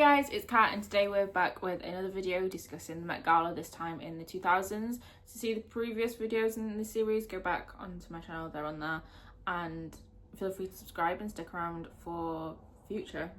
guys, it's Kat and today we're back with another video discussing the Met Gala, this time in the 2000s. To see the previous videos in this series, go back onto my channel, they're on there, and feel free to subscribe and stick around for future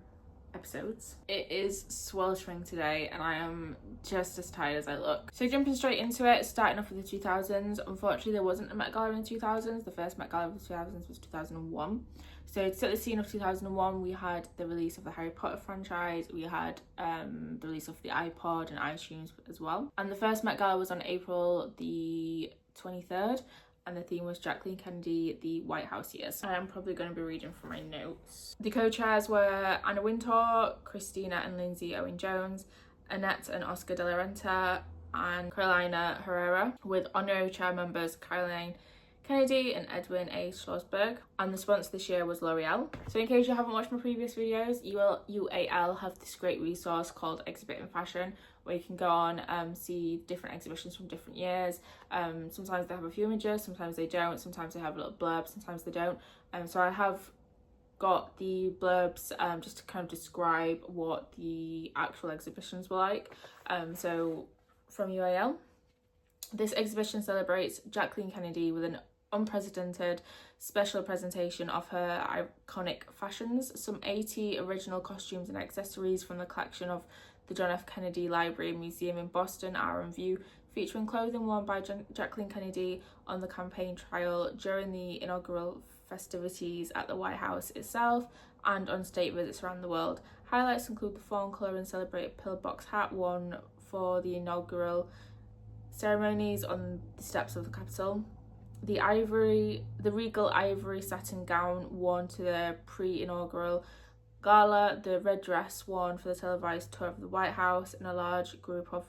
episodes. It is sweltering today and I am just as tired as I look. So jumping straight into it, starting off with the 2000s, unfortunately there wasn't a Met Gala in the 2000s. The first Met Gala of the 2000s was 2001. So to set the scene of 2001, we had the release of the Harry Potter franchise, we had the release of the iPod and iTunes as well. And the first Met Gala was on April the 23rd, and the theme was Jacqueline Kennedy, the White House Years. I'm probably going to be reading from my notes. The co-chairs were Anna Wintour, Christina and Lindsay Owen-Jones, Annette and Oscar de la Renta, and Carolina Herrera, with honorary chair members Caroline Kennedy and Edwin A. Schlossberg, and the sponsor this year was L'Oreal. So in case you haven't watched my previous videos, UAL have this great resource called Exhibit in Fashion, where you can go on see different exhibitions from different years. Sometimes they have a few images, sometimes they don't, sometimes they have a little blurb, sometimes they don't. So I have got the blurbs just to kind of describe what the actual exhibitions were like. So from UAL, this exhibition celebrates Jacqueline Kennedy with an unprecedented special presentation of her iconic fashions, some 80 original costumes and accessories from the collection of the John F. Kennedy Library and Museum in Boston are on view, featuring clothing worn by Jacqueline Kennedy on the campaign trail during the inaugural festivities at the White House itself and on state visits around the world. Highlights include the fawn colour and celebrated pillbox hat worn for the inaugural ceremonies on the steps of the Capitol, the regal ivory satin gown worn to the pre-inaugural gala, the red dress worn for the televised tour of the White House, and a large group of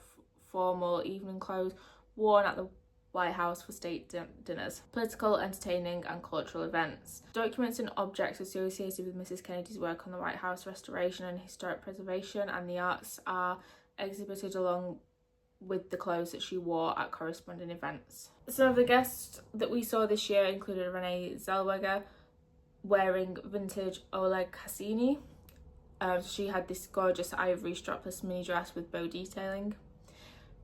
formal evening clothes worn at the White House for state dinners, political, entertaining and cultural events. Documents and objects associated with Mrs. Kennedy's work on the White House restoration and historic preservation and the arts are exhibited along with the clothes that she wore at corresponding events. Some of the guests that we saw this year included Renee Zellweger wearing vintage Oleg Cassini. She had this gorgeous ivory strapless mini dress with bow detailing.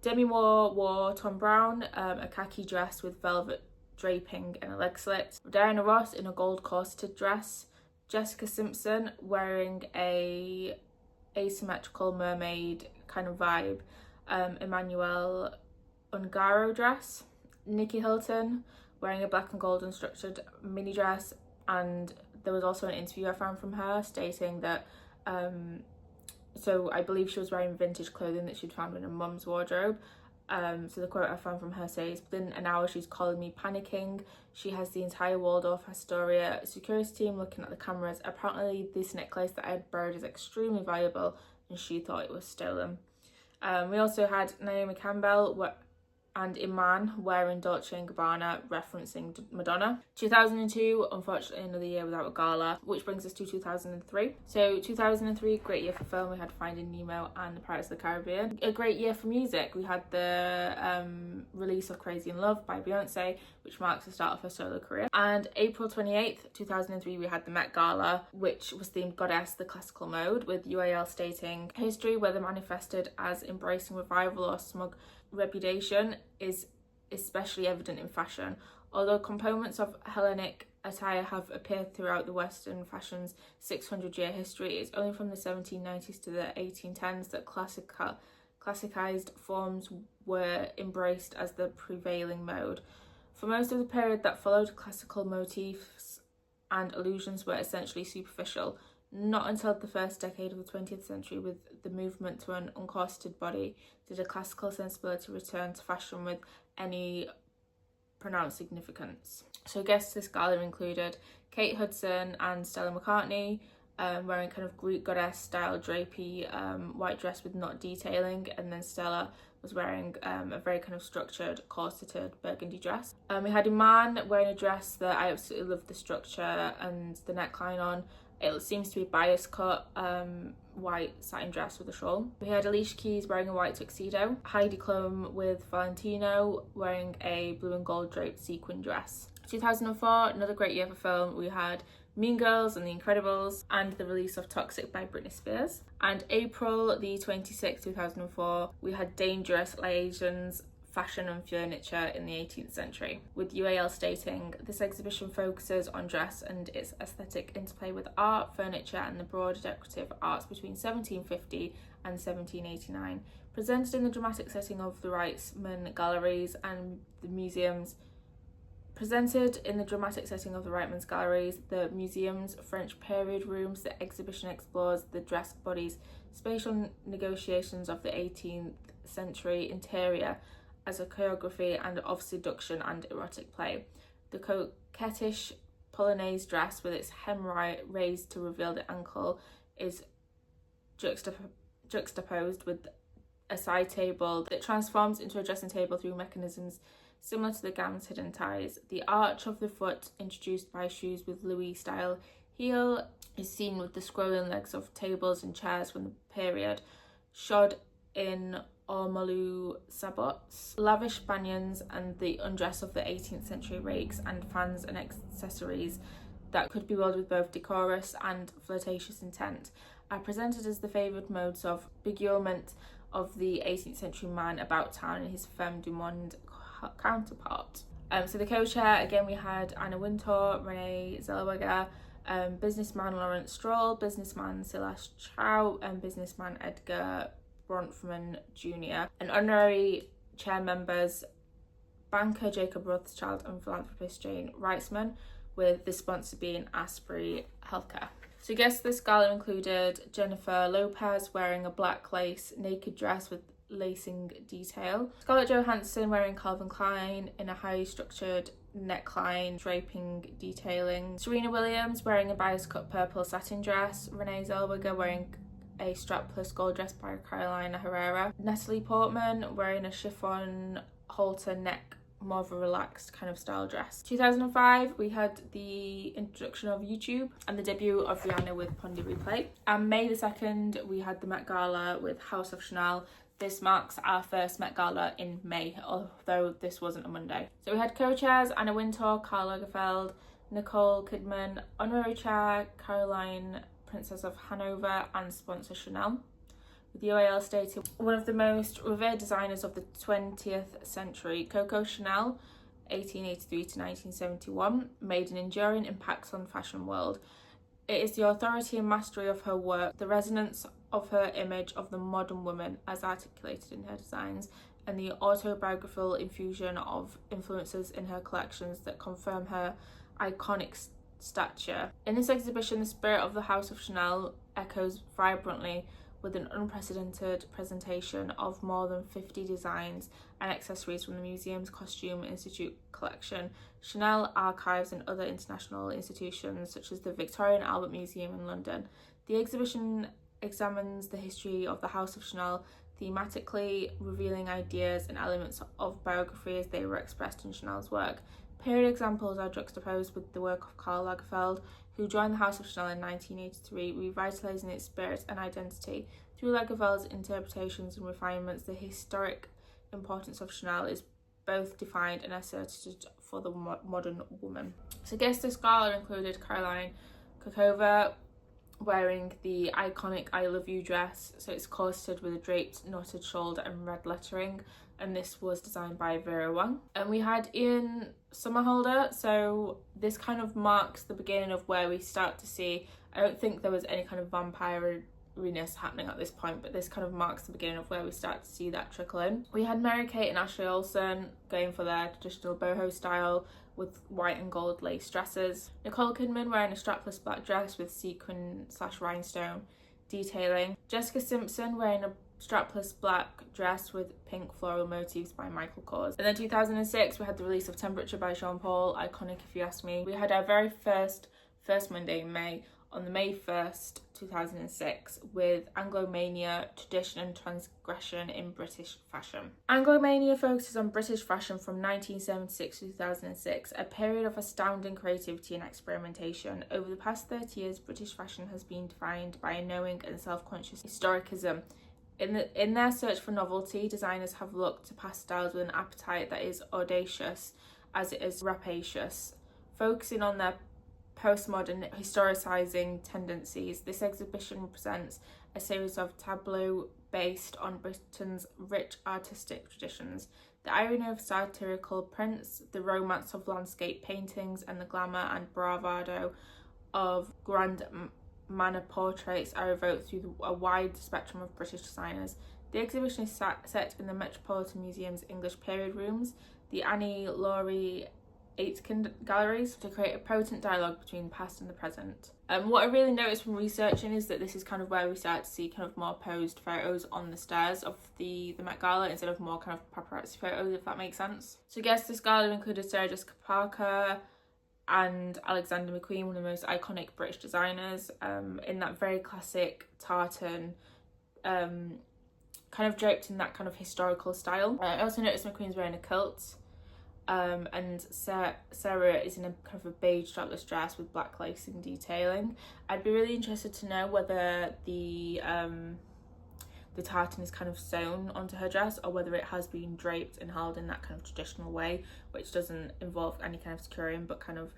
Demi Moore wore Tom Brown, a khaki dress with velvet draping and a leg slit. Diana Ross in a gold corseted dress. Jessica Simpson wearing a asymmetrical mermaid kind of vibe Emmanuel Ungaro dress. Nikki Hilton wearing a black and gold unstructured mini dress, and there was also an interview I found from her stating that so I believe she was wearing vintage clothing that she'd found in her mum's wardrobe. So the quote I found from her says, "Within an hour she's calling me panicking. She has the entire Waldorf Astoria security team looking at the cameras. Apparently this necklace that I had borrowed is extremely valuable and she thought it was stolen." We also had Naomi Campbell and Iman wearing Dolce & Gabbana, referencing Madonna. 2002, unfortunately another year without a gala, which brings us to 2003. So 2003, great year for film. We had Finding Nemo and The Pirates of the Caribbean. A great year for music. We had the release of Crazy in Love by Beyonce, which marks the start of her solo career. And April 28th, 2003, we had the Met Gala, which was themed Goddess, the classical mode, with UAL stating, "History, whether manifested as embracing revival or smug repudiation, is especially evident in fashion. Although components of Hellenic attire have appeared throughout the Western fashion's 600-year history, it's only from the 1790s to the 1810s that classicized forms were embraced as the prevailing mode. For most of the period that followed, classical motifs and allusions were essentially superficial. Not until the first decade of the 20th century, with the movement to an uncorseted body, did a classical sensibility return to fashion with any pronounced significance." So guests this gala included Kate Hudson and Stella McCartney, wearing kind of Greek goddess style drapey white dress with knot detailing, and then Stella was wearing a very kind of structured corseted burgundy dress. We had Iman wearing a dress that I absolutely loved the structure and the neckline on. It seems to be bias cut white satin dress with a shawl. We had Alicia Keys wearing a white tuxedo. Heidi Klum with Valentino wearing a blue and gold draped sequin dress. 2004, another great year for film. We had Mean Girls and The Incredibles, and the release of Toxic by Britney Spears. And April the 26th, 2004, we had Dangerous Liaisons, Fashion and Furniture in the 18th Century, with UAL stating, "This exhibition focuses on dress and its aesthetic interplay with art, furniture and the broad decorative arts between 1750 and 1789. Presented in the dramatic setting of the Reitman Galleries and the museums, the museum's French period rooms, the exhibition explores the dress bodies, spatial negotiations of the 18th century interior as a choreography and of seduction and erotic play. The coquettish polonaise dress with its hem raised to reveal the ankle is juxtaposed with a side table that transforms into a dressing table through mechanisms similar to the gown's hidden ties. The arch of the foot, introduced by shoes with Louis-style heel, is seen with the scrolling legs of tables and chairs from the period, shod in ormolu sabots, lavish banians, and the undress of the 18th century rakes and fans and accessories that could be wielded with both decorous and flirtatious intent, are presented as the favoured modes of beguilement of the 18th century man about town and his femme du monde counterpart." So the co-chair, again, we had Anna Wintour, Renee Zellweger, businessman Lawrence Stroll, businessman Silas Chow, and businessman Edgar Bronfman Jr. And honorary chair members, banker Jacob Rothschild and philanthropist Jane Reitzman, with the sponsor being Asprey Healthcare. So guests this gala included Jennifer Lopez wearing a black lace naked dress with lacing detail, Scarlett Johansson wearing Calvin Klein in a highly structured neckline draping detailing, Serena Williams wearing a bias cut purple satin dress, Renee Zellweger wearing a strapless gold dress by Carolina Herrera, Natalie Portman wearing a chiffon halter neck, more of a relaxed kind of style dress. 2005, we had the introduction of YouTube and the debut of Rihanna with Pondy Replay. And May the 2nd, we had the Met Gala with House of Chanel. This marks our first Met Gala in May, although this wasn't a Monday. So we had co-chairs Anna Wintour, Karl Lagerfeld, Nicole Kidman, honorary chair Caroline, Princess of Hanover, and sponsor Chanel. With UAL stating, "One of the most revered designers of the 20th century, Coco Chanel, 1883 to 1971, made an enduring impact on the fashion world. It is the authority and mastery of her work, the resonance of her image of the modern woman as articulated in her designs, and the autobiographical infusion of influences in her collections that confirm her iconic stature. In this exhibition, the spirit of the House of Chanel echoes vibrantly with an unprecedented presentation of more than 50 designs and accessories from the museum's Costume Institute collection, Chanel archives and other international institutions such as the Victoria and Albert Museum in London. The exhibition examines the history of the House of Chanel, thematically revealing ideas and elements of biography as they were expressed in Chanel's work. Period examples are juxtaposed with the work of Karl Lagerfeld, who joined the House of Chanel in 1983, revitalising its spirit and identity. Through Lagerfeld's interpretations and refinements, the historic importance of Chanel is both defined and asserted for the modern woman. So guests this gala included Caroline Kokova, wearing the iconic I Love You dress, so it's corseted with a draped knotted shoulder and red lettering, and this was designed by Vera Wang. And we had Ian Somerhalder, so this kind of marks the beginning of where we start to see, I don't think there was any kind of vampire-ness happening at this point, but this kind of marks the beginning of where we start to see that trickle in. We had Mary-Kate and Ashley Olsen going for their traditional boho style with white and gold lace dresses. Nicole Kidman wearing a strapless black dress with sequin/rhinestone detailing. Jessica Simpson wearing a strapless black dress with pink floral motifs by Michael Kors. And then 2006, we had the release of Temperature by Jean Paul, iconic if you ask me. We had our very first Monday in May, on the May 1st, 2006, with Anglomania, Tradition and Transgression in British Fashion. Anglomania focuses on British fashion from 1976 to 2006, a period of astounding creativity and experimentation. Over the past 30 years, British fashion has been defined by a knowing and self-conscious historicism. In their search for novelty, designers have looked to past styles with an appetite that is audacious as it is rapacious, focusing on their postmodern historicising tendencies. This exhibition represents a series of tableaux based on Britain's rich artistic traditions. The irony of satirical prints, the romance of landscape paintings, and the glamour and bravado of grand manner portraits are evoked through a wide spectrum of British designers. The exhibition is set in the Metropolitan Museum's English period rooms, the Annie Laurie Aitken galleries, to create a potent dialogue between the past and the present. What I really noticed from researching is that this is kind of where we start to see kind of more posed photos on the stairs of the Met Gala instead of more kind of paparazzi photos, if that makes sense. So guests this gala included Sarah Jessica Parker and Alexander McQueen, one of the most iconic British designers, in that very classic tartan, kind of draped in that kind of historical style. I also noticed McQueen's wearing a kilt, and Sarah is in a kind of a beige strapless dress with black lacing detailing. I'd be really interested to know whether the tartan is kind of sewn onto her dress or whether it has been draped and held in that kind of traditional way, which doesn't involve any kind of securing but kind of,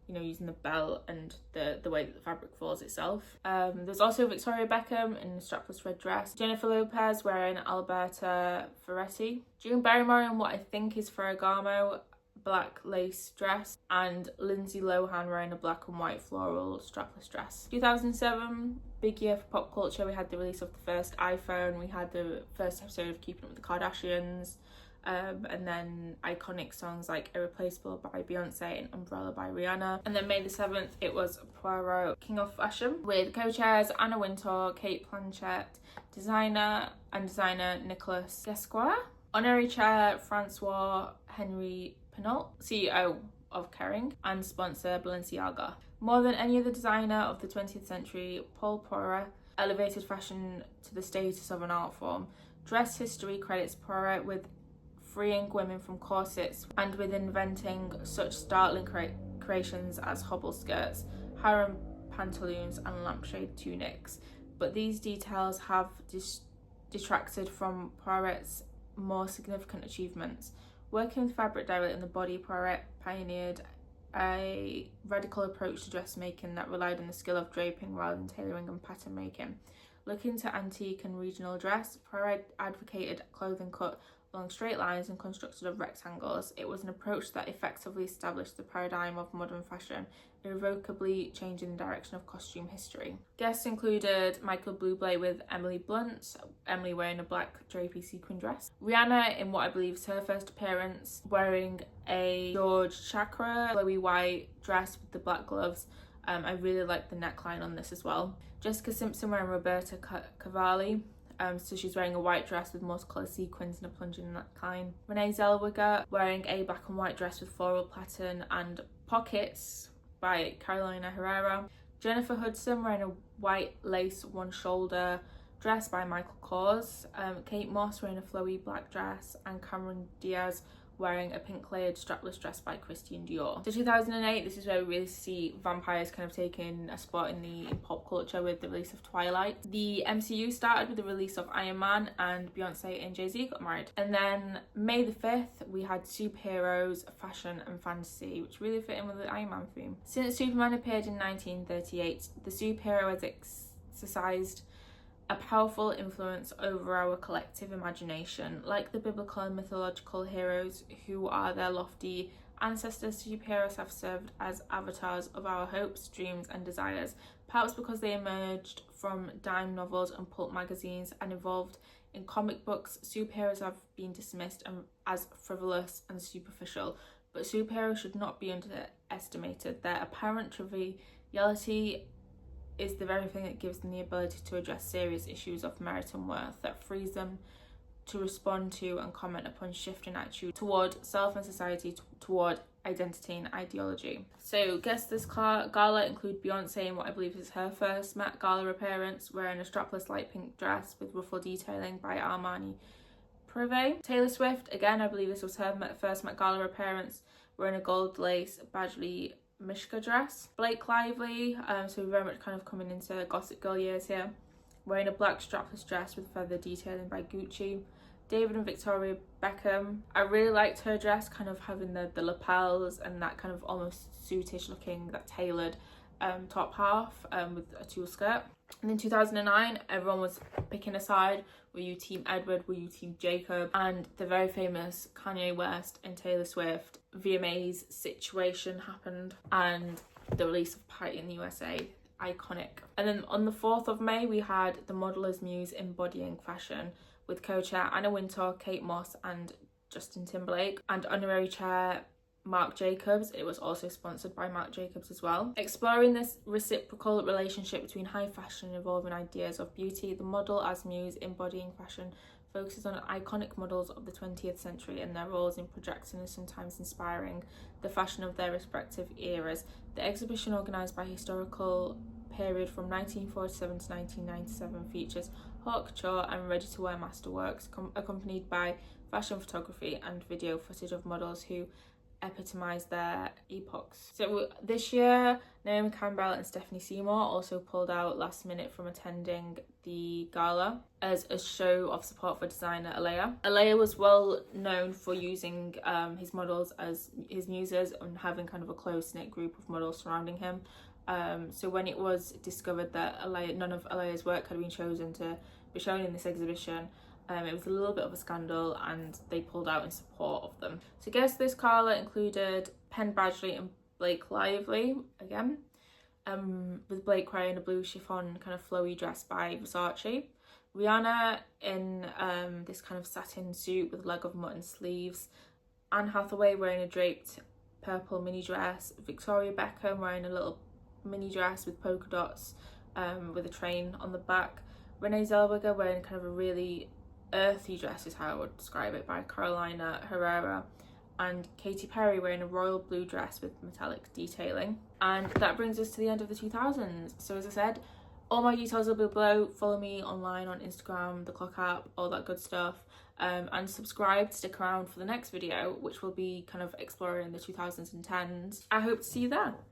you know, using the belt and the way that the fabric falls itself. There's also Victoria Beckham in a strapless red dress, Jennifer Lopez wearing Alberta Ferretti, June Barrymore in what I think is Ferragamo black lace dress, and Lindsay Lohan wearing a black and white floral strapless dress. 2007, big year for pop culture. We had the release of the first iPhone, we had the first episode of Keeping Up with the Kardashians, and then iconic songs like Irreplaceable by Beyonce and Umbrella by Rihanna. And then May the 7th, it was Poirot King of Fashion with co-chairs Anna Wintour, Kate Blanchett, designer Nicolas Gesquire, honorary chair Francois Henry Pinault, CEO of Kering, and sponsor Balenciaga. More than any other designer of the 20th century, Paul Poiret elevated fashion to the status of an art form. Dress history credits Poiret with freeing women from corsets and with inventing such startling creations as hobble skirts, harem pantaloons, and lampshade tunics. But these details have detracted from Poiret's more significant achievements. Working with fabric directly in the body, Poiret pioneered a radical approach to dressmaking that relied on the skill of draping rather than tailoring and pattern making. Looking to antique and regional dress, Poiret advocated clothing cut along straight lines and constructed of rectangles. It was an approach that effectively established the paradigm of modern fashion, irrevocably changing the direction of costume history. Guests included Michael Bublé with Emily Blunt, Emily wearing a black drapey sequin dress, Rihanna in what I believe is her first appearance, wearing a George Chakra flowy white dress with the black gloves. I really like the neckline on this as well. Jessica Simpson wearing Roberta Cavalli. So she's wearing a white dress with multicolored sequins and a plunging neckline. Renee Zellweger wearing a black and white dress with floral pattern and pockets by Carolina Herrera. Jennifer Hudson wearing a white lace one shoulder dress by Michael Kors. Kate Moss wearing a flowy black dress, and Cameron Diaz wearing a pink layered strapless dress by Christian Dior. So 2008, this is where we really see vampires kind of taking a spot in pop culture with the release of Twilight. The MCU started with the release of Iron Man, and Beyonce and Jay-Z got married. And then May the 5th, we had superheroes, fashion and fantasy, which really fit in with the Iron Man theme. Since Superman appeared in 1938, the superhero has exercised a powerful influence over our collective imagination. Like the biblical and mythological heroes who are their lofty ancestors, superheroes have served as avatars of our hopes, dreams and desires, perhaps because they emerged from dime novels and pulp magazines and evolved in comic books. Superheroes have been dismissed as frivolous and superficial, but superheroes should not be underestimated. Their apparent triviality is the very thing that gives them the ability to address serious issues of merit and worth, that frees them to respond to and comment upon shifting attitude toward self and society, toward identity and ideology. So guests this gala include Beyonce in what I believe is her first Met Gala appearance, wearing a strapless light pink dress with ruffle detailing by Armani Privé. Taylor Swift, again I believe this was her first Met Gala appearance, wearing a gold lace Badgley Mishka dress. Blake Lively, so we're very much kind of coming into Gossip Girl years here, wearing a black strapless dress with feather detailing by Gucci. David and Victoria Beckham. I really liked her dress, kind of having the lapels and that kind of almost suitish looking, that tailored top half with a tulle skirt. And in 2009, everyone was picking a side. Were you team Edward? Were you team Jacob? And the very famous Kanye West and Taylor Swift VMAs situation happened, and the release of Party in the USA. Iconic. And then on the 4th of May, we had the Modeller's Muse embodying fashion with co-chair Anna Wintour, Kate Moss and Justin Timberlake, and honorary chair Marc Jacobs. It was also sponsored by Marc Jacobs as well. Exploring this reciprocal relationship between high fashion and evolving ideas of beauty, the Model as Muse embodying fashion focuses on iconic models of the 20th century and their roles in projecting and sometimes inspiring the fashion of their respective eras. The exhibition, organised by historical period from 1947 to 1997, features haute couture and ready-to-wear masterworks accompanied by fashion photography and video footage of models who epitomise their epochs. So this year, Naomi Campbell and Stephanie Seymour also pulled out last minute from attending the gala as a show of support for designer Alea. Alea was well known for using his models as his muses and having kind of a close-knit group of models surrounding him. So when it was discovered that none of Alea's work had been chosen to be shown in this exhibition, it was a little bit of a scandal and they pulled out in support of them. So guests this gala included Penn Badgley and Blake Lively again, with Blake wearing a blue chiffon kind of flowy dress by Versace, Rihanna in this kind of satin suit with leg of mutton sleeves, Anne Hathaway wearing a draped purple mini dress, Victoria Beckham wearing a little mini dress with polka dots with a train on the back, Renee Zellweger wearing kind of a really earthy dress is how I would describe it, by Carolina Herrera, and Katy Perry wearing a royal blue dress with metallic detailing. And that brings us to the end of the 2000s. So as I said, all my details will be below. Follow me online on Instagram, the Clock app, all that good stuff, and subscribe, stick around for the next video, which will be kind of exploring the 2010s. I hope to see you there.